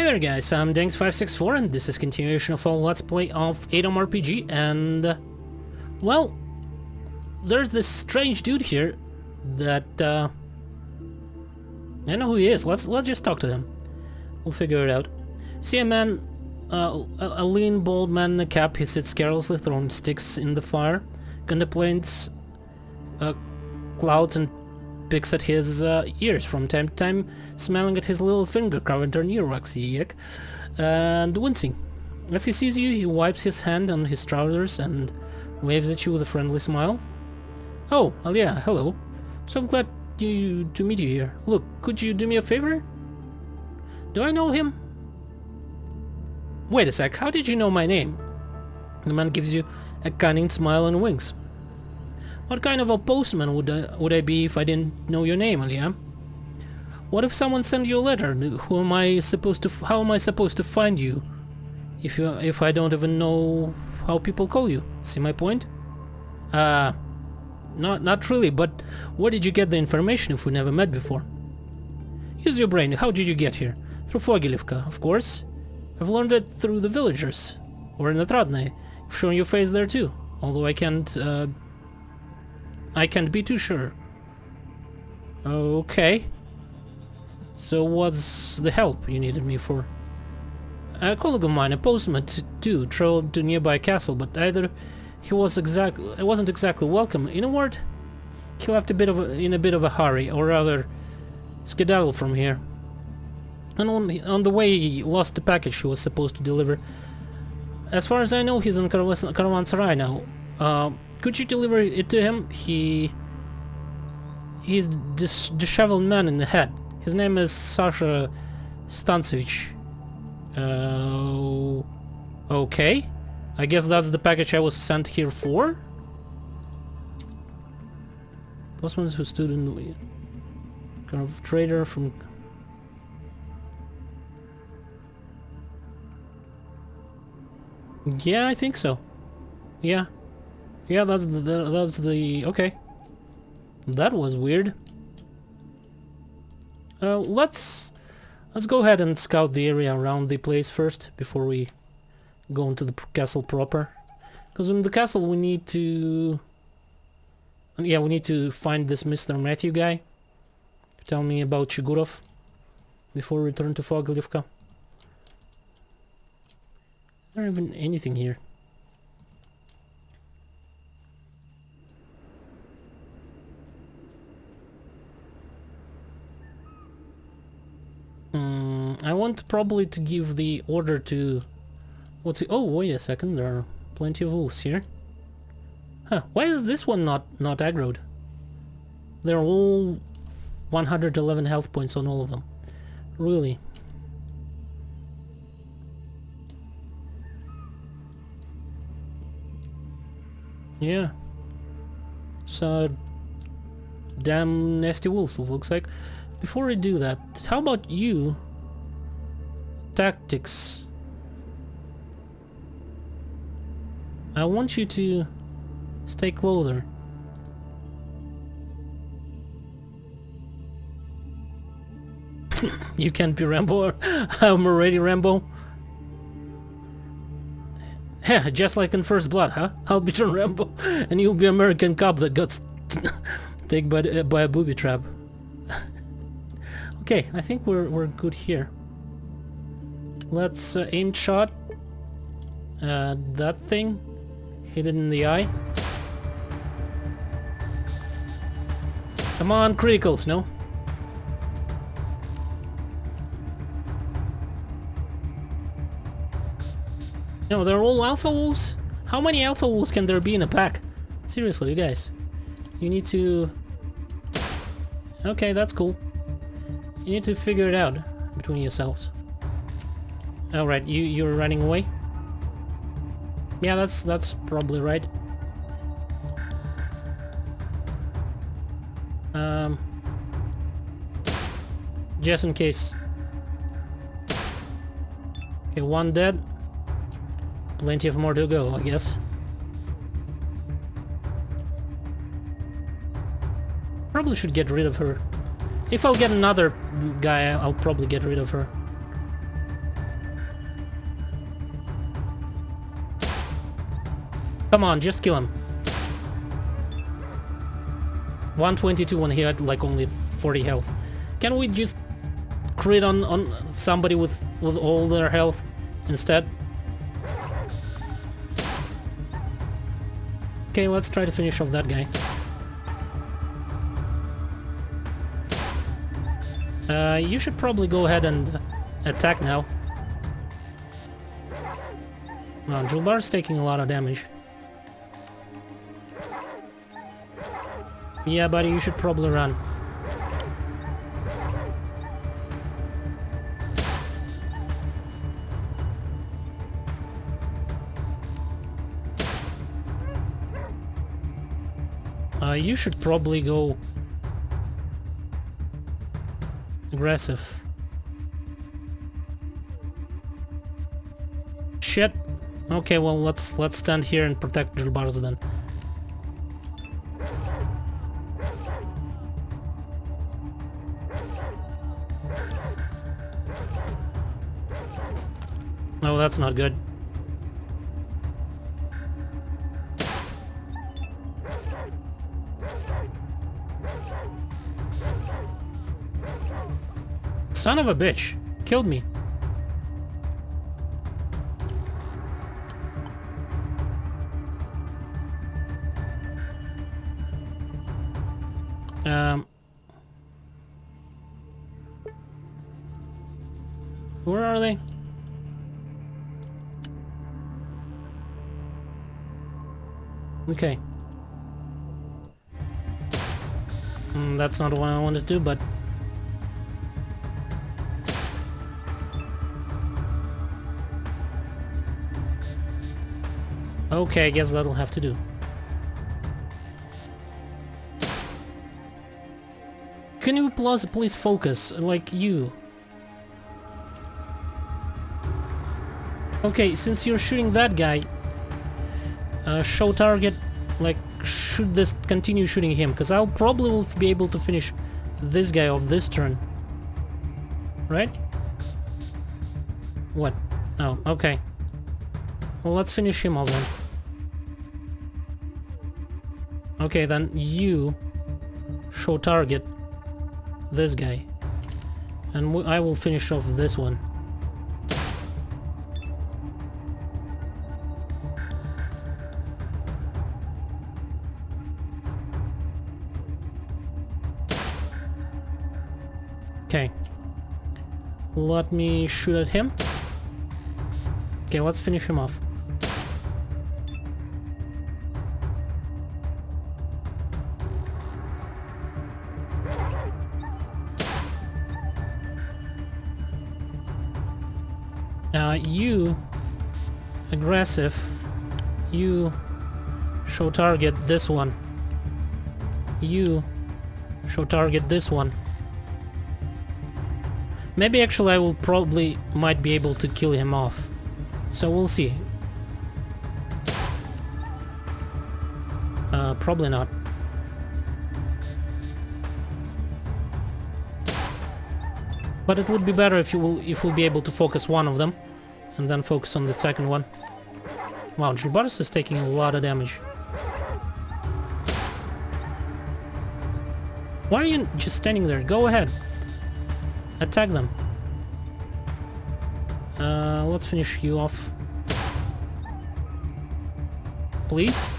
there guys, I'm Danks564 and this is continuation of our Let's Play of A.T.O.M RPG, and well, there's this strange dude here that I know who he is. Let's just talk to him. We'll figure it out. See a man, a lean bald man in a cap. He sits carelessly throwing sticks in the fire, contemplates clouds and picks at his ears from time to time, smelling at his little finger carved on earwax, yuck, and wincing. As he sees you, he wipes his hand on his trousers and waves at you with a friendly smile. Oh, well, yeah, hello. So I'm glad to meet you here. Look, could you do me a favor? Do I know him? Wait a sec, how did you know my name? The man gives you a cunning smile and winks. What kind of a postman would I be if I didn't know your name, Alia? What if someone sent you a letter? How am I supposed to find you if I don't even know how people call you? See my point? Not really, but where did you get the information if we never met before? Use your brain. How did you get here? Through Fogilivka, of course. I've learned it through the villagers. Or in the Tradne. You've shown your face there too. Although I can't be too sure. Okay. So what's the help you needed me for? A colleague of mine, a postman too, traveled to nearby castle, but either he wasn't exactly welcome. In a word, he left in a bit of a hurry, or rather, skedaddled from here. And on the way, he lost the package he was supposed to deliver. As far as I know, he's in Caravanserai now. Could you deliver it to him? He's this disheveled man in the head. His name is Sasha Stansevich. Okay. I guess that's the package I was sent here for. Postman who stood in the way. Kind of trader from... Yeah, I think so. Yeah. Yeah, that's the okay. That was weird. Let's go ahead and scout the area around the place first before we go into the castle proper. Because in the castle we need to... Yeah, we need to find this Mr. Matthew guy. Tell me about Chigurov before we return to Fogilivka. Is there even anything here? I want probably to give the order to... What's it? Oh, wait a second, there are plenty of wolves here. Huh, why is this one not aggroed? They're all 111 health points on all of them. Really? Yeah. So, damn nasty wolves, it looks like. Before we do that, how about you? Tactics. I want you to stay closer. You can't be Rambo. I'm already Rambo. Yeah, just like in First Blood, huh? I'll be John Rambo, and you'll be American cop that got taken by a booby trap. Okay, I think we're good here. Let's aim shot that thing, hit it in the eye. Come on, criticals, no? No, they're all alpha wolves? How many alpha wolves can there be in a pack? Seriously, you guys. You need to... Okay, that's cool. You need to figure it out between yourselves. Alright, you're running away? Yeah, that's probably right. Just in case. Okay, one dead. Plenty of more to go, I guess. Probably should get rid of her. If I'll get another guy, I'll probably get rid of her. Come on, just kill him. 122 when he had like only 40 health. Can we just crit on somebody with all their health instead? Okay, let's try to finish off that guy. You should probably go ahead and attack now. Well, Julbar's taking a lot of damage. Yeah, buddy, you should probably run. You should probably go aggressive. Shit. Okay, well, let's stand here and protect Julbars then. No, that's not good. Son of a bitch. Killed me. Where are they? Okay. That's not what I wanted to do, but... Okay, I guess that'll have to do. Can you please focus, like you? Okay, since you're shooting that guy, show target, like, should this continue shooting him, because I'll probably will be able to finish this guy off this turn. Right? What? Oh, okay. Well, let's finish him off then. Okay, then you show target this guy. And I will finish off this one. Okay. Let me shoot at him. Okay, let's finish him off. You aggressive. You show target this one. You show target this one. Maybe actually I will probably might be able to kill him off. So we'll see. Probably not. But it would be better if we'll be able to focus one of them and then focus on the second one. Wow, Julbaris is taking a lot of damage. Why are you just standing there? Go ahead. Attack them. Let's finish you off. Please?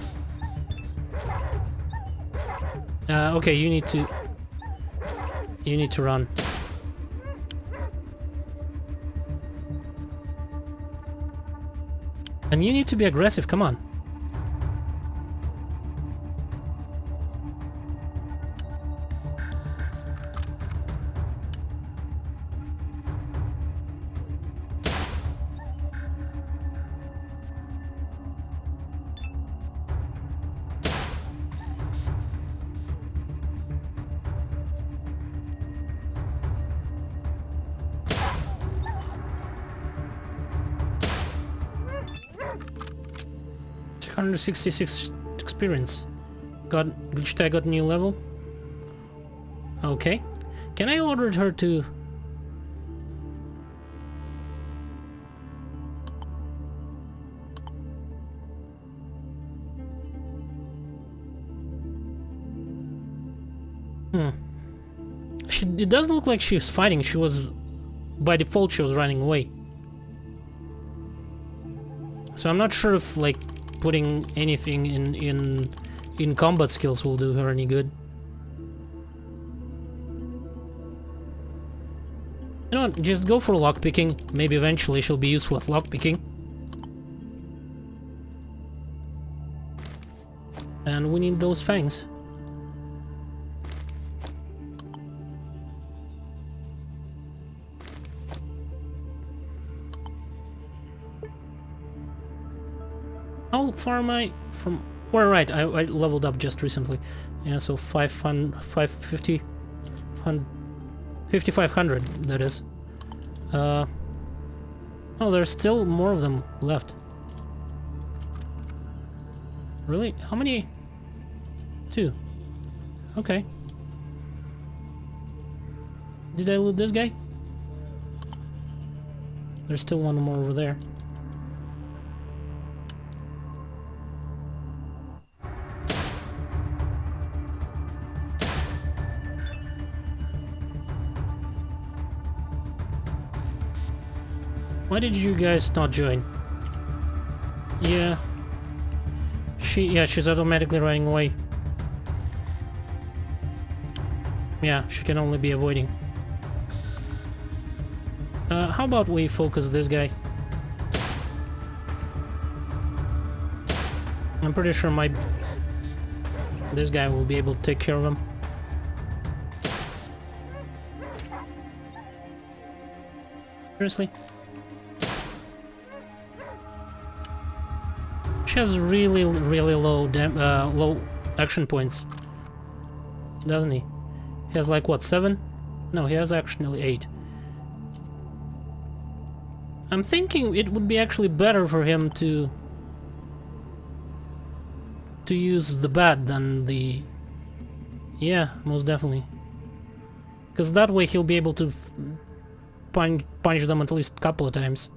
Okay, you need to run. And you need to be aggressive, come on. $166 experience. Glitch tag got new level. Okay. Can I order her to... It doesn't look like she's fighting. She was... By default, she was running away. So I'm not sure if, like, putting anything in combat skills will do her any good. You know what, just go for lockpicking. Maybe eventually she'll be useful at lockpicking. And we need those fangs. How far am I from... Well, right, I leveled up just recently. Yeah, so 550... 5500, that is. Oh, there's still more of them left. Really? How many? 2. Okay. Did I loot this guy? There's still one more over there. Why did you guys not join? Yeah. She's automatically running away. Yeah, she can only be avoiding. How about we focus this guy? I'm pretty sure this guy will be able to take care of him. Seriously? She has really low action points, doesn't he? He has like what, 7? No, he has actually 8. I'm thinking it would be actually better for him to use the bat than the... Yeah, most definitely. Because that way he'll be able to punch them at least a couple of times.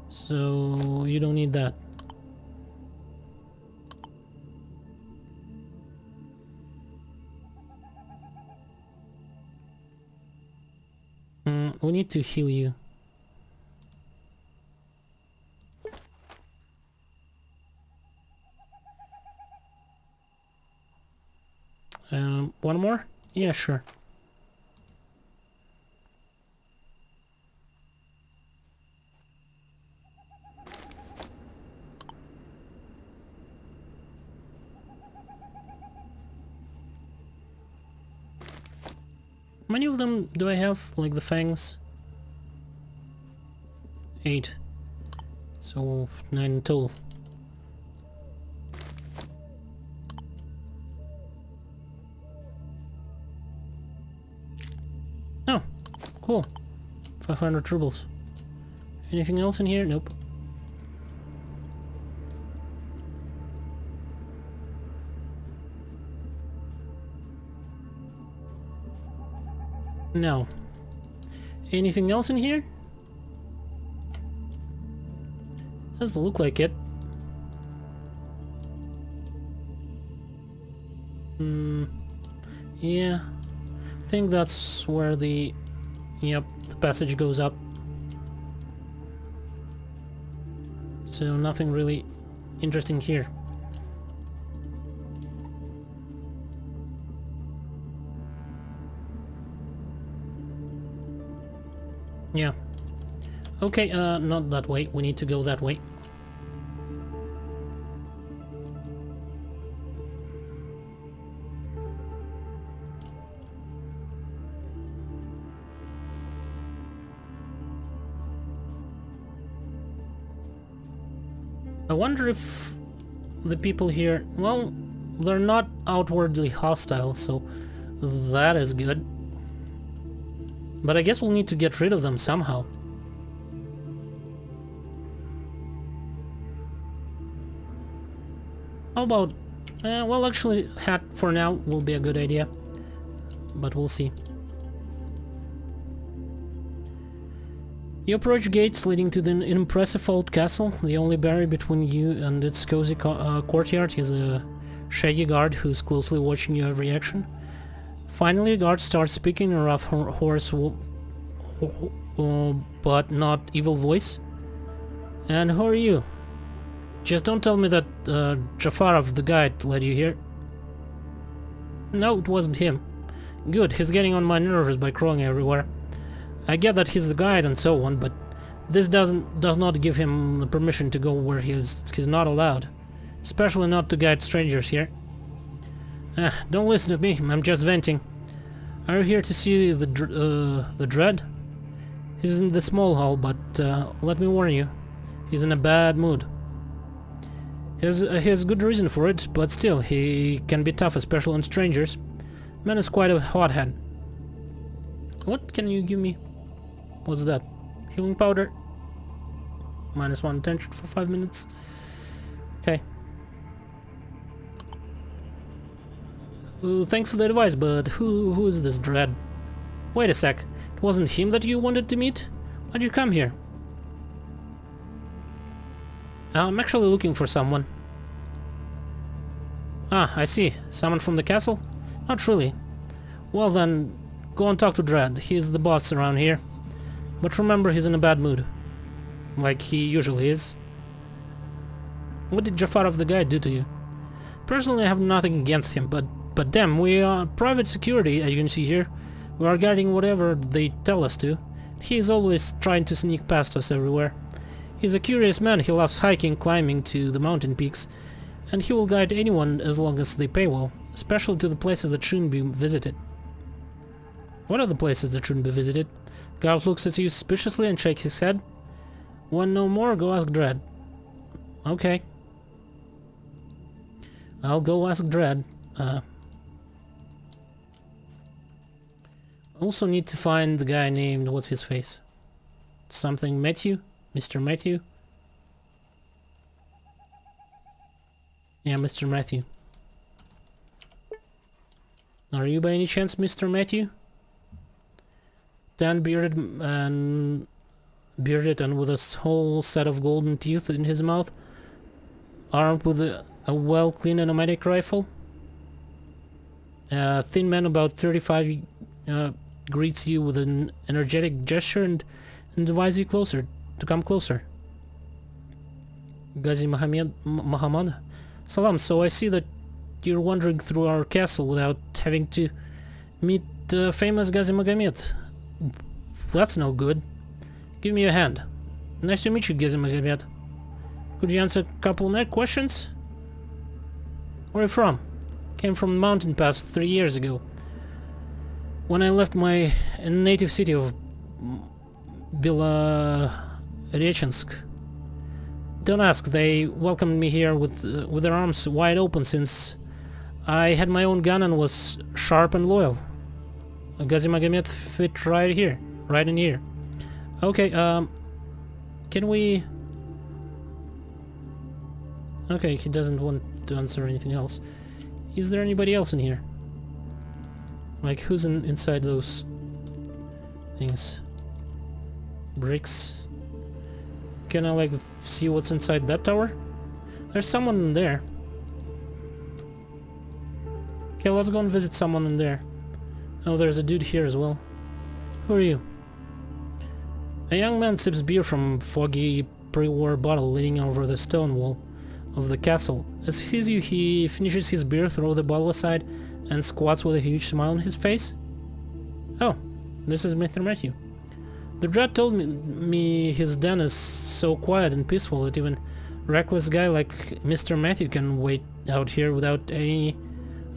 So you don't need that. We need to heal you. One more? Yeah, sure. How many of them do I have? Like the fangs? 8. So 9 in total. Oh, cool. 500 rubles. Anything else in here? Nope. No. Anything else in here? Doesn't look like it. Yeah. I think that's where the... Yep, the passage goes up. So nothing really interesting here. Yeah. Okay, not that way. We need to go that way. I wonder if the people here... Well, they're not outwardly hostile, so that is good. But I guess we'll need to get rid of them somehow. How about... well, actually, hat for now will be a good idea. But we'll see. You approach gates leading to the impressive old castle. The only barrier between you and its cozy courtyard is a shaggy guard who's closely watching your every action. Finally, a guard starts speaking in a rough, hoarse, but not evil voice. And who are you? Just don't tell me that Jafarov, the guide, led you here. No, it wasn't him. Good, he's getting on my nerves by crawling everywhere. I get that he's the guide and so on, but this does not give him the permission to go where he's not allowed. Especially not to guide strangers here. Don't listen to me, I'm just venting. Are you here to see the Dread? He's in the small hall, but let me warn you, he's in a bad mood. He has good reason for it, but still, he can be tough, especially on strangers. Man is quite a hothead. What can you give me? What's that? Healing powder? -1 attention for 5 minutes. Okay. Thanks for the advice, but who is this Dread? Wait a sec. It wasn't him that you wanted to meet? Why'd you come here? I'm actually looking for someone. Ah, I see. Someone from the castle? Not really. Well then, go and talk to Dread. He's the boss around here. But remember, he's in a bad mood. Like he usually is. What did Jafarov the guy do to you? Personally, I have nothing against him, but damn, we are private security agency here. We are guarding whatever they tell us to. He is always trying to sneak past us everywhere. He's a curious man. He loves hiking, climbing to the mountain peaks, and he will guide anyone as long as they pay well, especially to the places that shouldn't be visited. What are the places that shouldn't be visited? Guard looks at you suspiciously and shakes his head. Want no more? Go ask Dread. Okay. I'll go ask Dread. Also need to find the guy named... what's his face? Something Matthew? Mr. Matthew? Yeah, Mr. Matthew. Are you by any chance Mr. Matthew? Tan bearded and with a whole set of golden teeth in his mouth, armed with a well-cleaned automatic rifle. A thin man about 35 greets you with an energetic gesture and advises you to come closer. Ghazi Muhammad? Salam, so I see that you're wandering through our castle without having to meet famous Ghazi Magomed. That's no good. Give me a hand. Nice to meet you, Ghazi Magomed. Could you answer a couple more questions? Where are you from? Came from the mountain pass 3 years ago, when I left my native city of Belorechensк. Don't ask, they welcomed me here with their arms wide open since I had my own gun and was sharp and loyal. Ghazi Magomed fit right here, right in here. Okay, can we... Okay, he doesn't want to answer anything else. Is there anybody else in here? Like, who's inside those things? Bricks? Can I, like, see what's inside that tower? There's someone in there. Okay, let's go and visit someone in there. Oh, there's a dude here as well. Who are you? A young man sips beer from foggy pre-war bottle leaning over the stone wall of the castle. As he sees you, he finishes his beer, throws the bottle aside, and squats with a huge smile on his face. Oh, this is Mr. Matthew. The Dread told me his den is so quiet and peaceful that even reckless guy like Mr. Matthew can wait out here without any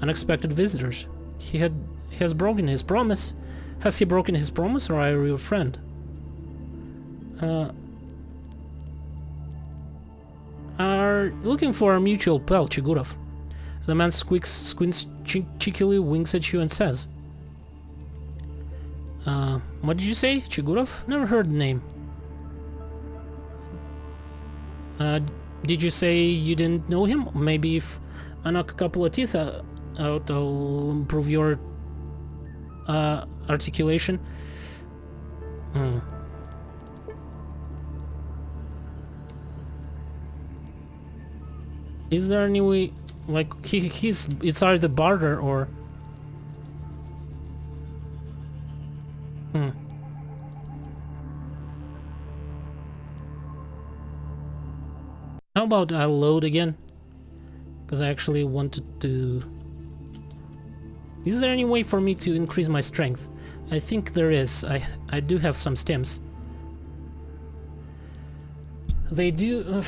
unexpected visitors. He has broken his promise. Has he broken his promise, or are you your friend? Are looking for a mutual pal, Chigurov. The man squints cheekily, winks at you and says, what did you say, Chigurov? Never heard the name. Did you say you didn't know him? Maybe if I knock a couple of teeth out, I'll improve your articulation. Is there any way Like, it's either barter or... How about I load again? Because I actually wanted to... Is there any way for me to increase my strength? I think there is. I do have some stems. They do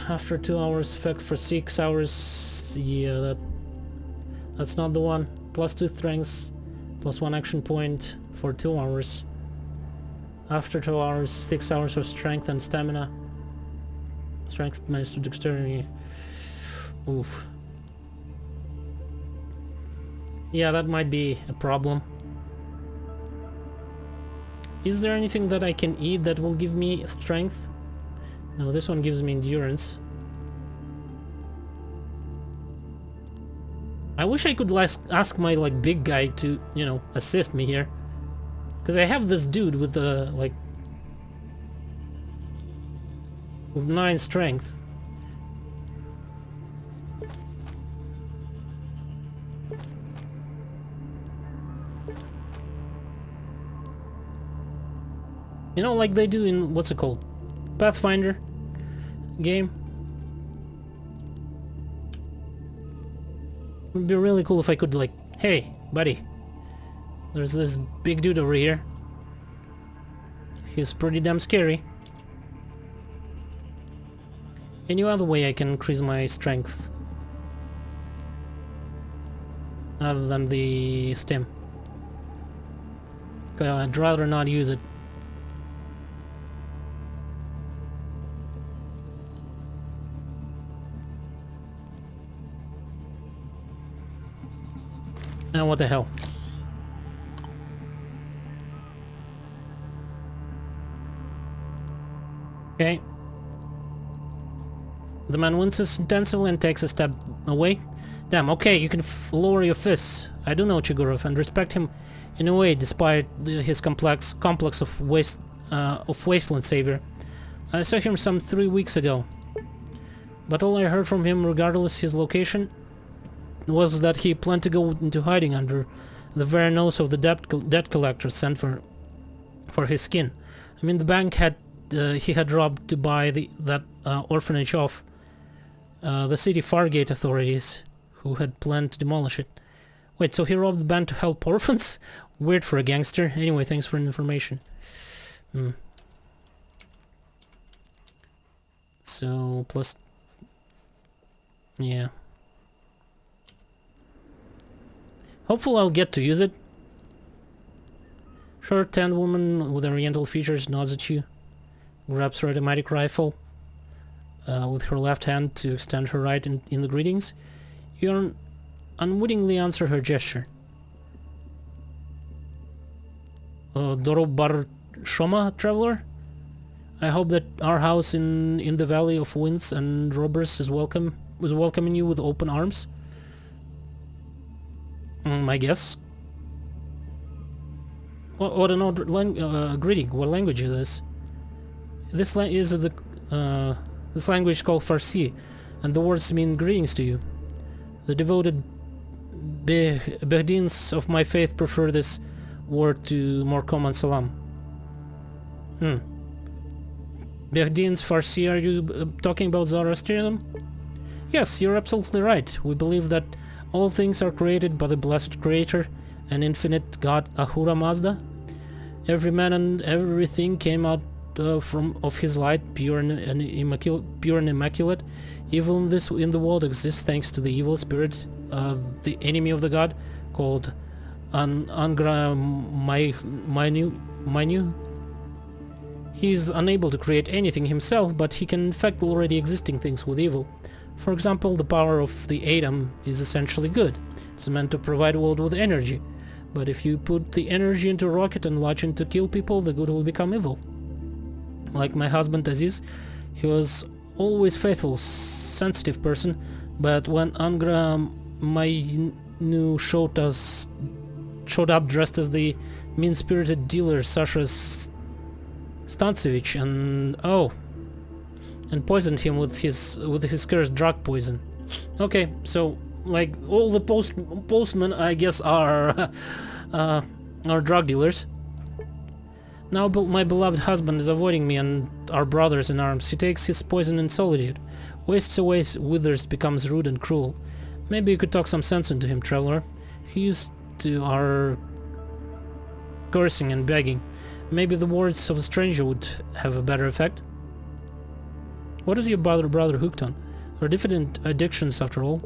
after 2 hours, effect for 6 hours. Yeah, that's not the one. +2 strength, +1 action point for 2 hours. After 2 hours, 6 hours of strength and stamina. Strength minus to dexterity. Oof. Yeah, that might be a problem. Is there anything that I can eat that will give me strength? No, this one gives me endurance. I wish I could ask my like big guy to, you know, assist me here. Because I have this dude with like with 9 strength. You know, like they do in, what's it called? Pathfinder game. It would be really cool if I could like, hey, buddy, there's this big dude over here. He's pretty damn scary. Any other way I can increase my strength? Other than the stem. I'd rather not use it. Now what the hell? Okay. The man winces intensively and takes a step away. Damn, okay, you can lower your fists. I do know Chigurov and respect him in a way, despite his complex of Wasteland savior. I saw him some 3 weeks ago. But all I heard from him, regardless his location, was that he planned to go into hiding under the very nose of the debt collector sent for his skin. I mean, the bank he had robbed to buy that orphanage off the city Fargate authorities, who had planned to demolish it. Wait, so he robbed the bank to help orphans? Weird for a gangster. Anyway, thanks for the information. So, plus... yeah. Hopefully I'll get to use it. Short-tanned woman with oriental features nods at you. Grabs her automatic rifle with her left hand to extend her right in the greetings. You unwittingly answer her gesture. Dorobar Shoma, traveler? I hope that our house in the Valley of Winds and Robbers is welcoming you with open arms. I guess. What an odd greeting. What language is this? This language is called Farsi, and the words mean greetings to you. The devoted Behdins of my faith prefer this word to more common salam. Behdins Farsi, are you talking about Zoroastrianism? Yes, you're absolutely right. We believe that all things are created by the blessed Creator and infinite God Ahura Mazda. Every man and everything came out of his light, pure and immaculate. Evil in the world exists thanks to the evil spirit, the enemy of the god, called Angra Mainyu. He is unable to create anything himself, but he can infect already existing things with evil. For example, the power of the A.T.O.M is essentially good. It's meant to provide the world with energy. But if you put the energy into a rocket and launch it to kill people, the good will become evil. Like my husband Aziz, he was always faithful, sensitive person, but when Angra Mainyu showed up dressed as the mean-spirited dealer Sasha Stancevich and poisoned him with his cursed drug poison. Okay, so like all the postmen, I guess, are are drug dealers. Now my beloved husband is avoiding me and our brothers in arms. He takes his poison in solitude, wastes away, withers, becomes rude and cruel. Maybe you could talk some sense into him, traveler. He used to our cursing and begging. Maybe the words of a stranger would have a better effect. What is your brother hooked on? They're different addictions after all.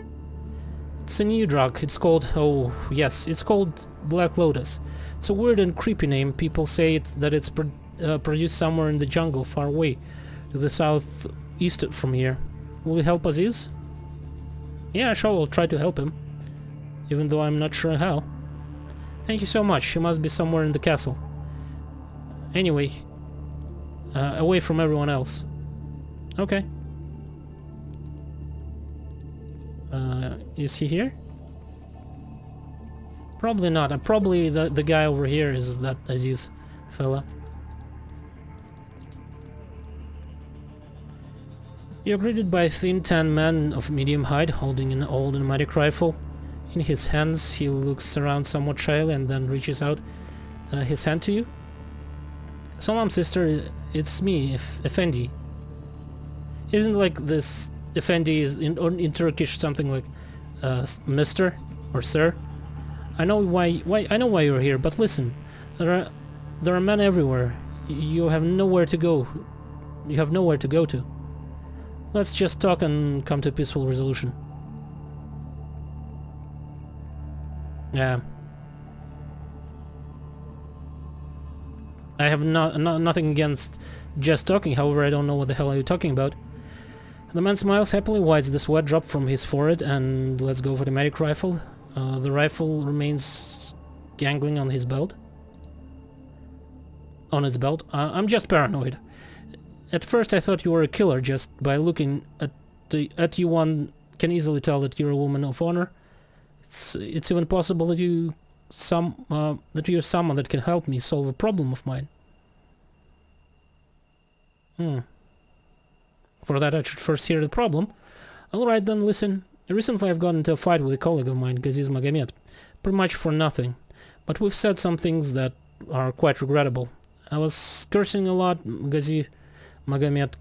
It's a new drug. It's called... oh, yes, it's called Black Lotus. It's a weird and creepy name. People say that it's produced somewhere in the jungle far away to the southeast from here. Will you help Aziz? Yeah, sure, I'll try to help him. Even though I'm not sure how. Thank you so much. He must be somewhere in the castle. Anyway, away from everyone else. Okay. Is he here? Probably not. Probably the guy over here is that Aziz fella. You're greeted by a thin, tan man of medium height holding an old pneumatic rifle. In his hands, he looks around somewhat shyly and then reaches out his hand to you. Salam, sister, it's me, Effendi. Isn't like this Effendi is in Turkish something like Mister or Sir? I know why you're here, but listen, there are men everywhere. You have nowhere to go. You have nowhere to go to. Let's just talk and come to a peaceful resolution. Yeah. I have nothing against just talking, however I don't know what the hell are you talking about. The man smiles happily, wipes the sweat drop from his forehead, and let's go for the medic rifle. The rifle remains dangling on his belt. On his belt. I'm just paranoid. At first I thought you were a killer. Just by looking at you, one can easily tell that you're a woman of honor. It's even possible that you're someone that can help me solve a problem of mine. For that I should first hear the problem. Alright then, listen. Recently I've gotten into a fight with a colleague of mine, Gaziz Magomed. Pretty much for nothing. But we've said some things that are quite regrettable. I was cursing a lot. Gaziz Magomed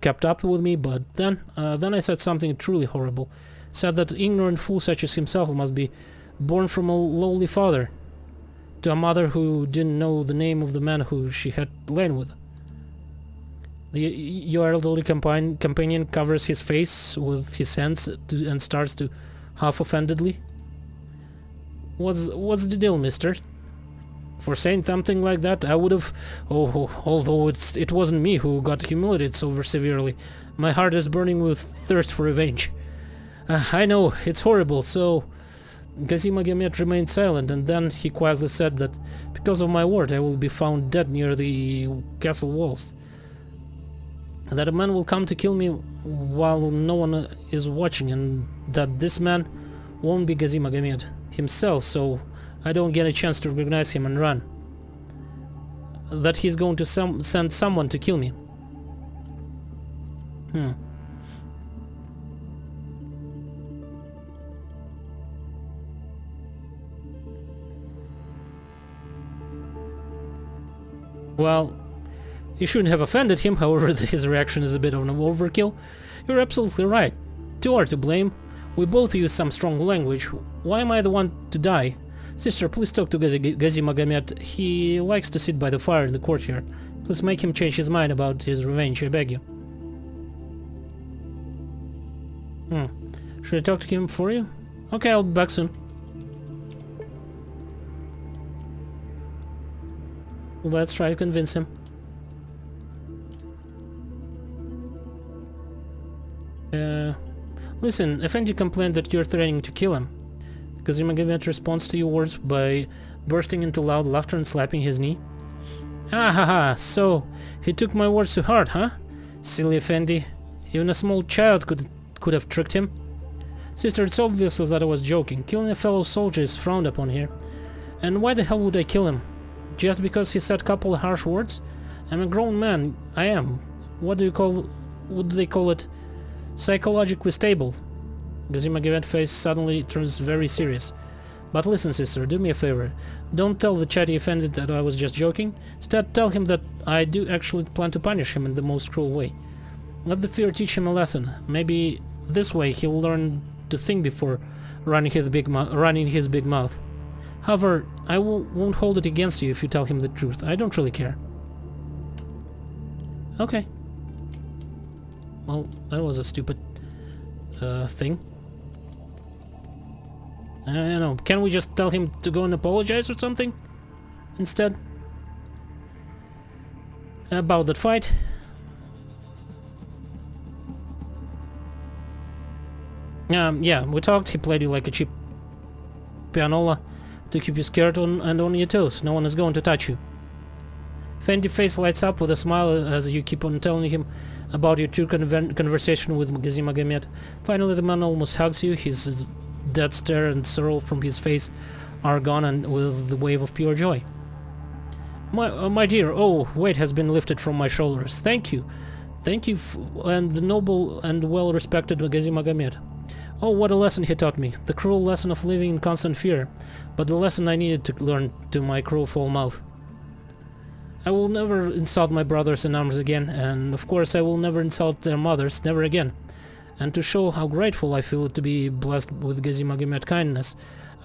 kept up with me, but then I said something truly horrible. Said that ignorant fool such as himself must be born from a lowly father to a mother who didn't know the name of the man who she had lain with. Your elderly companion covers his face with his hands and starts to half offendedly. What's the deal, mister? For saying something like that, I would have... although it wasn't me who got humiliated so severely. My heart is burning with thirst for revenge. I know, it's horrible, so... Gaziz Magomed remained silent, and then he quietly said that because of my word I will be found dead near the castle walls. That a man will come to kill me while no one is watching, and that this man won't be Gaziz Magomed himself, so I don't get a chance to recognize him and run. That he's going to send someone to kill me. Well, you shouldn't have offended him, however his reaction is a bit of an overkill. You're absolutely right. Two are to blame. We both use some strong language. Why am I the one to die? Sister, please talk to Gaziz Magomed. He likes to sit by the fire in the courtyard. Please make him change his mind about his revenge, I beg you. Should I talk to him for you? Okay, I'll be back soon. Let's try to convince him. Listen, Effendi complained that you're threatening to kill him. Gaziz Magomed responds to your words by bursting into loud laughter and slapping his knee. Ha, so he took my words to heart, huh? Silly Effendi. Even a small child could have tricked him. Sister, it's obvious that I was joking. Killing a fellow soldier is frowned upon here. And why the hell would I kill him? Just because he said a couple of harsh words? I'm a grown man. I am. What do they call it? Psychologically stable. Gazima's face suddenly turns very serious. But listen, sister, do me a favor. Don't tell the chatty offended that I was just joking. Instead, tell him that I do actually plan to punish him in the most cruel way. Let the fear teach him a lesson. Maybe this way he'll learn to think before running his big mouth. However, I won't hold it against you if you tell him the truth. I don't really care. Okay. Well, that was a stupid thing. I don't know. Can we just tell him to go and apologize or something instead? About that fight. Yeah, we talked. He played you like a cheap pianola to keep you scared and on your toes. No one is going to touch you. Fendi face lights up with a smile as you keep on telling him about your true conversation with Gazimagomed. Finally, the man almost hugs you. His dead stare and sorrow from his face are gone, and with the wave of pure joy. My dear, oh, weight has been lifted from my shoulders. Thank you. Thank you, and the noble and well-respected Gazimagomed. Oh, what a lesson he taught me. The cruel lesson of living in constant fear. But the lesson I needed to learn to my cruel foul mouth. I will never insult my brothers in arms again, and of course I will never insult their mothers, never again. And to show how grateful I feel to be blessed with Gazimagomed kindness,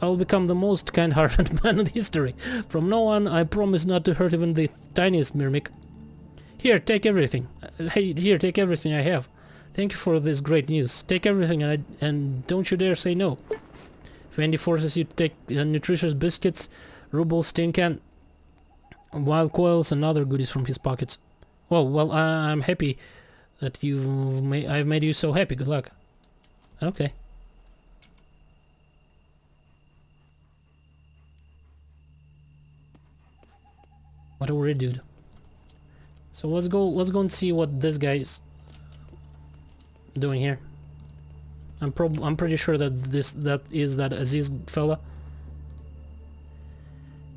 I will become the most kind-hearted man in history. From now on, I promise not to hurt even the tiniest myrmic. Here, take everything. Hey, here, take everything I have. Thank you for this great news. Take everything and don't you dare say no. If Andy forces you to take nutritious biscuits, rubles, tin can, wild coils and other goodies from his pockets. Well, I'm happy that I've made you so happy. Good luck. Okay. What a weird dude. So let's go and see what this guy's doing here. I'm pretty sure that that is that Aziz fella.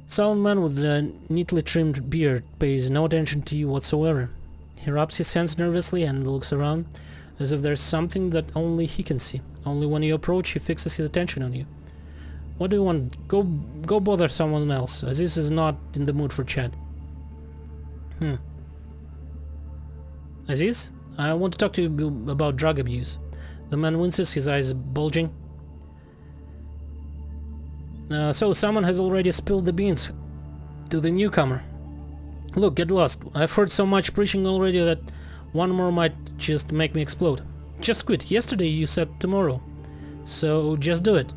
Sound man with a neatly trimmed beard pays no attention to you whatsoever. He rubs his hands nervously and looks around, as if there's something that only he can see. Only when you approach, he fixes his attention on you. What do you want? Go bother someone else. Aziz is not in the mood for chat. Aziz? I want to talk to you about drug abuse. The man winces, his eyes bulging. So someone has already spilled the beans to the newcomer. Look, get lost. I've heard so much preaching already that one more might just make me explode. Just quit. Yesterday you said tomorrow. So just do it.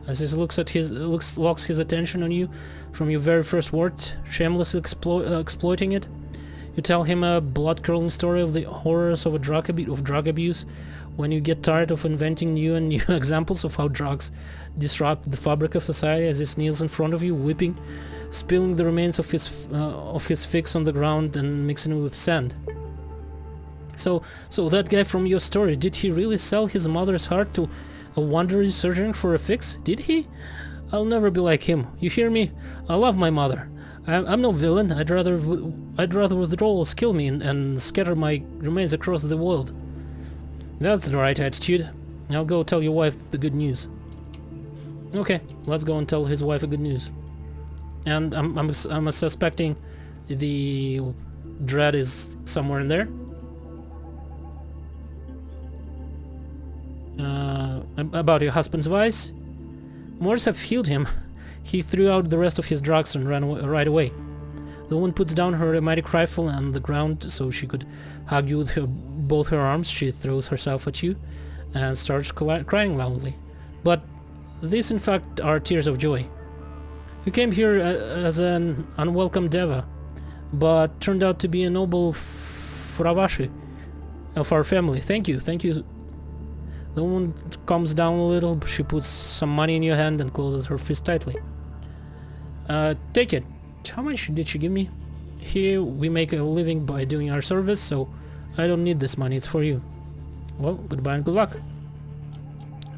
Aziz locks his attention on you from your very first words, shamelessly exploiting it. You tell him a blood-curdling story of the horrors of drug abuse. When you get tired of inventing new and new examples of how drugs disrupt the fabric of society, as he kneels in front of you, weeping, spilling the remains of his fix on the ground and mixing it with sand. So that guy from your story, did he really sell his mother's heart to a wandering surgeon for a fix? Did he? I'll never be like him. You hear me? I love my mother. I'm no villain. I'd rather withdrawals kill me and scatter my remains across the world. That's the right attitude. I'll go tell your wife the good news. Okay, let's go and tell his wife the good news. And I'm suspecting the dread is somewhere in there. About your husband's vice. Moors have healed him. He threw out the rest of his drugs and ran right away. The woman puts down her automatic rifle on the ground so she could hug you with both her arms. She throws herself at you and starts crying loudly. But these in fact are tears of joy. You came here as an unwelcome deva, but turned out to be a noble Fravashi of our family. Thank you. The woman calms down a little. She puts some money in your hand and closes her fist tightly. Take it. How much did she give me? Here we make a living by doing our service, so I don't need this money. It's for you. Well, goodbye and good luck.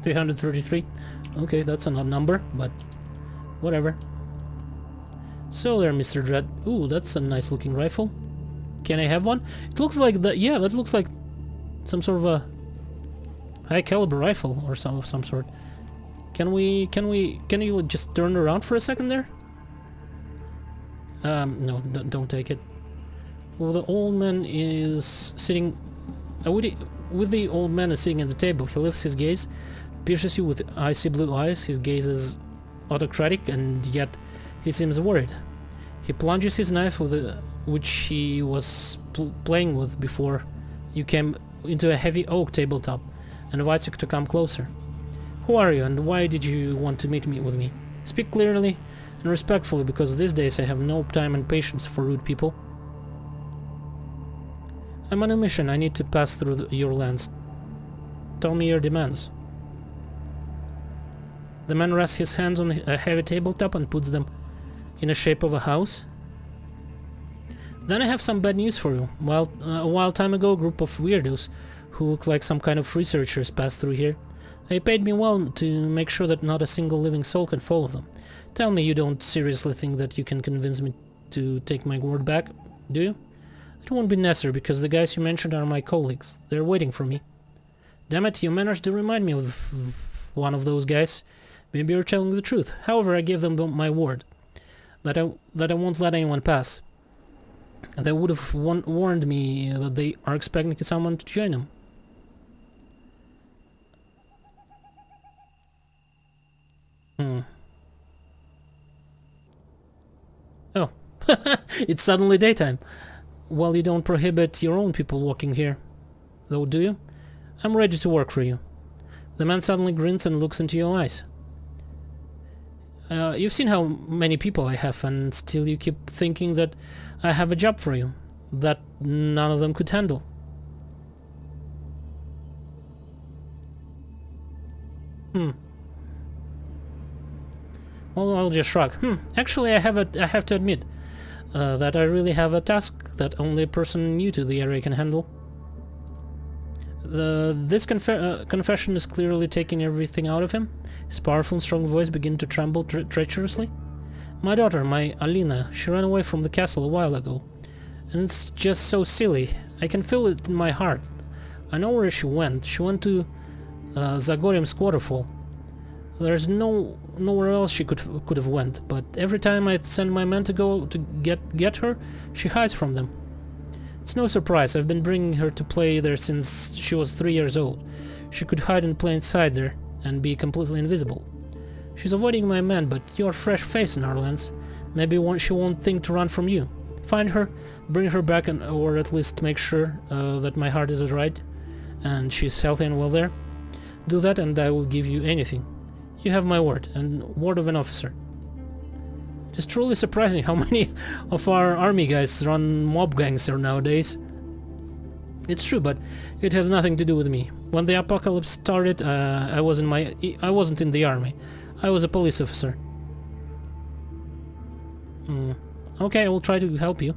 333. Okay, that's an odd number, but whatever. So there, Mr. Dread. Ooh, that's a nice looking rifle. Can I have one? It looks like that. Yeah, that looks like some sort of a high caliber rifle or some of some sort. Can you just turn around for a second there? No, don't take it. Well, the old man is sitting... with the old man is sitting at the table. He lifts his gaze, pierces you with icy blue eyes. His gaze is autocratic, and yet he seems worried. He plunges his knife, which he was playing with before you came, into a heavy oak tabletop, and invites you to come closer. Who are you, and why did you want to meet with me? Speak clearly and respectfully, because these days I have no time and patience for rude people. I'm on a mission. I need to pass through your lands. Tell me your demands. The man rests his hands on a heavy tabletop and puts them in the shape of a house. Then I have some bad news for you. Well, a while time ago, a group of weirdos who look like some kind of researchers passed through here. They paid me well to make sure that not a single living soul can follow them. Tell me you don't seriously think that you can convince me to take my word back, do you? It won't be necessary, because the guys you mentioned are my colleagues. They're waiting for me. Damn it, you managed to remind me of one of those guys. Maybe you're telling the truth. However, I gave them my word that I won't let anyone pass. They would have warned me that they are expecting someone to join them. Oh, it's suddenly daytime. Well, you don't prohibit your own people walking here, though, do you? I'm ready to work for you. The man suddenly grins and looks into your eyes. You've seen how many people I have, and still you keep thinking that I have a job for you that none of them could handle. Well, I'll just shrug. Actually, I have to admit that I really have a task that only a person new to the area can handle. This confession is clearly taking everything out of him. His powerful and strong voice begins to tremble treacherously. My daughter, my Alina, she ran away from the castle a while ago. And it's just so silly. I can feel it in my heart. I know where she went. She went to Zagorium's waterfall. There's nowhere else she could have went, but every time I send my men to go to get her, she hides from them. It's no surprise. I've been bringing her to play there since she was 3 years old. She could hide in plain sight there and be completely invisible. She's avoiding my men, but you're a fresh face in our lands. Maybe she won't think to run from you. Find her, bring her back, or at least make sure that my heart is right and she's healthy and well there. Do that and I will give you anything. You have my word, and word of an officer. It is truly surprising how many of our army guys run mob gangs here nowadays. It's true, but it has nothing to do with me. When the apocalypse started, I wasn't in the army. I was a police officer. Okay, I will try to help you.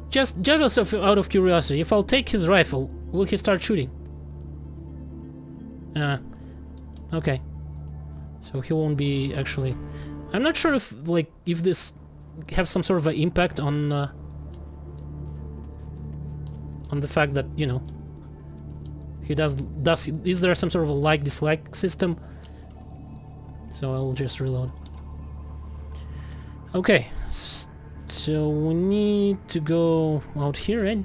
Just out of curiosity, if I'll take his rifle, will he start shooting? Okay. So he won't be actually... I'm not sure if this have some sort of an impact on the fact that, you know, he is there some sort of a like-dislike system? So I'll just reload. Okay, so we need to go out here, right?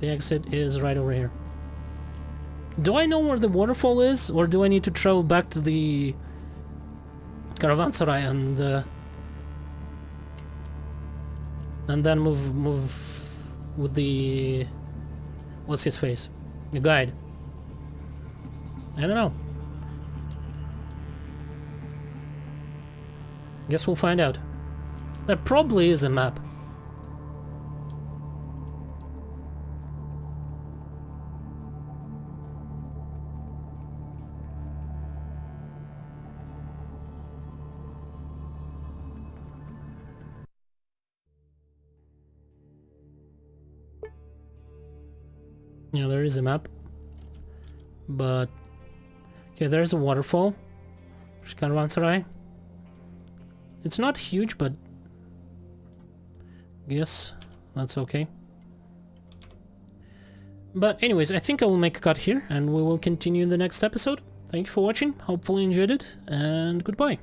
The exit is right over here. Do I know where the waterfall is, or do I need to travel back to the caravanserai and then move with the... what's his face? The guide. I don't know. Guess we'll find out. There probably is a map. Yeah, there is a map. But... okay, there's a waterfall. There's caravanserai. It's not huge, but... yes, that's okay. But anyways, I think I will make a cut here, and we will continue in the next episode. Thank you for watching, hopefully you enjoyed it, and goodbye.